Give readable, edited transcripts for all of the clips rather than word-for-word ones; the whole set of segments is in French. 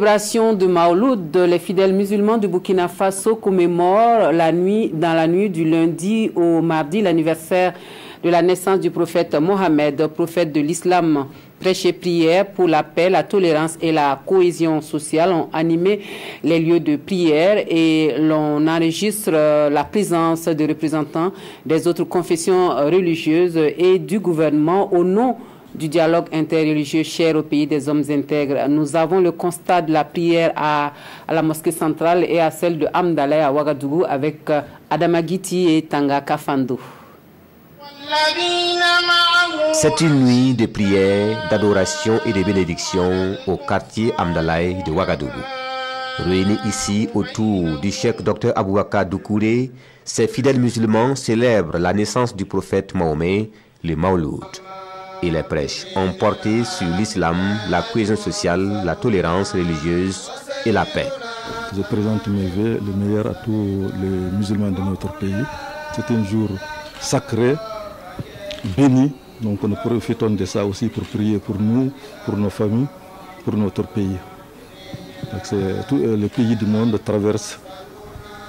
célébration de Maouloud, les fidèles musulmans du Burkina Faso commémorent dans la nuit du lundi au mardi l'anniversaire de la naissance du prophète Mohammed, prophète de l'islam. Prêche et prière pour la paix, la tolérance et la cohésion sociale ont animé les lieux de prière et l'on enregistre la présence de représentants des autres confessions religieuses et du gouvernement au nom du dialogue interreligieux cher au pays des hommes intègres. Nous avons le constat de la prière à la mosquée centrale et à celle de Amdalaï à Ouagadougou avec Adama Guiti et Tanga Kafando. C'est une nuit de prière, d'adoration et de bénédiction au quartier Amdalaï de Ouagadougou. Réunis ici autour du cheikh Dr Aboubakar Doucouré, ces fidèles musulmans célèbrent la naissance du prophète Mahomet, le Maouloud. Et les prêches ont porté sur l'islam, la cohésion sociale, la tolérance religieuse et la paix. Je présente mes vœux, le meilleur à tous les musulmans de notre pays. C'est un jour sacré, béni. Donc nous profitons de ça aussi pour prier pour nous, pour nos familles, pour notre pays. Tous les pays du monde traversent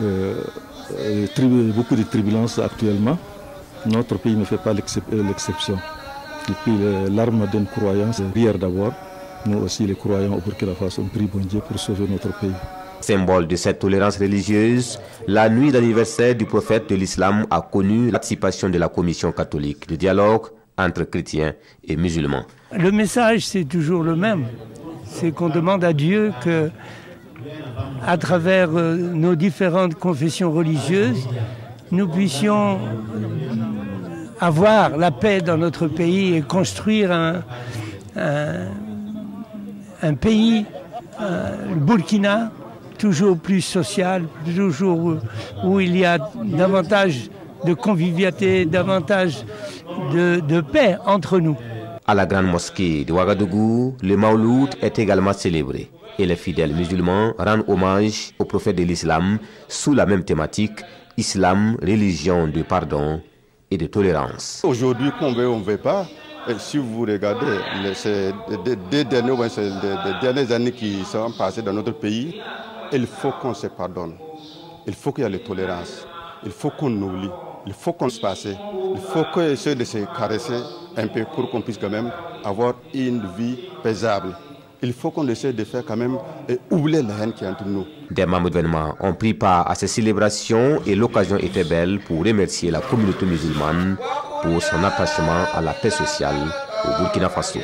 beaucoup de turbulences actuellement. Notre pays ne fait pas l'exception. Depuis l'arme d'une croyance, prière d'abord. Nous aussi, les croyants au Burkina Faso, on prie bon Dieu pour sauver notre pays. Symbole de cette tolérance religieuse, la nuit d'anniversaire du prophète de l'islam a connu l'acceptation de la commission catholique de dialogue entre chrétiens et musulmans. Le message, c'est toujours le même. C'est qu'on demande à Dieu que, à travers nos différentes confessions religieuses, nous puissions avoir la paix dans notre pays et construire un pays, le Burkina, toujours plus social, toujours où il y a davantage de convivialité, davantage de paix entre nous. À la grande mosquée de Ouagadougou, le Maouloud est également célébré et les fidèles musulmans rendent hommage au prophète de l'islam sous la même thématique, islam, religion de pardon et de tolérance. Aujourd'hui, qu'on veut, on ne veut pas. Et si vous regardez les dernières années qui sont passées dans notre pays, il faut qu'on se pardonne. Il faut qu'il y ait la tolérance. Il faut qu'on oublie. Il faut qu'on se passe. Il faut qu'on essaie de se caresser un peu pour qu'on puisse quand même avoir une vie paisible. Il faut qu'on essaie de faire quand même oublier la haine qui est entre nous. Des membres d'événements ont pris part à ces célébrations et l'occasion était belle pour remercier la communauté musulmane pour son attachement à la paix sociale au Burkina Faso.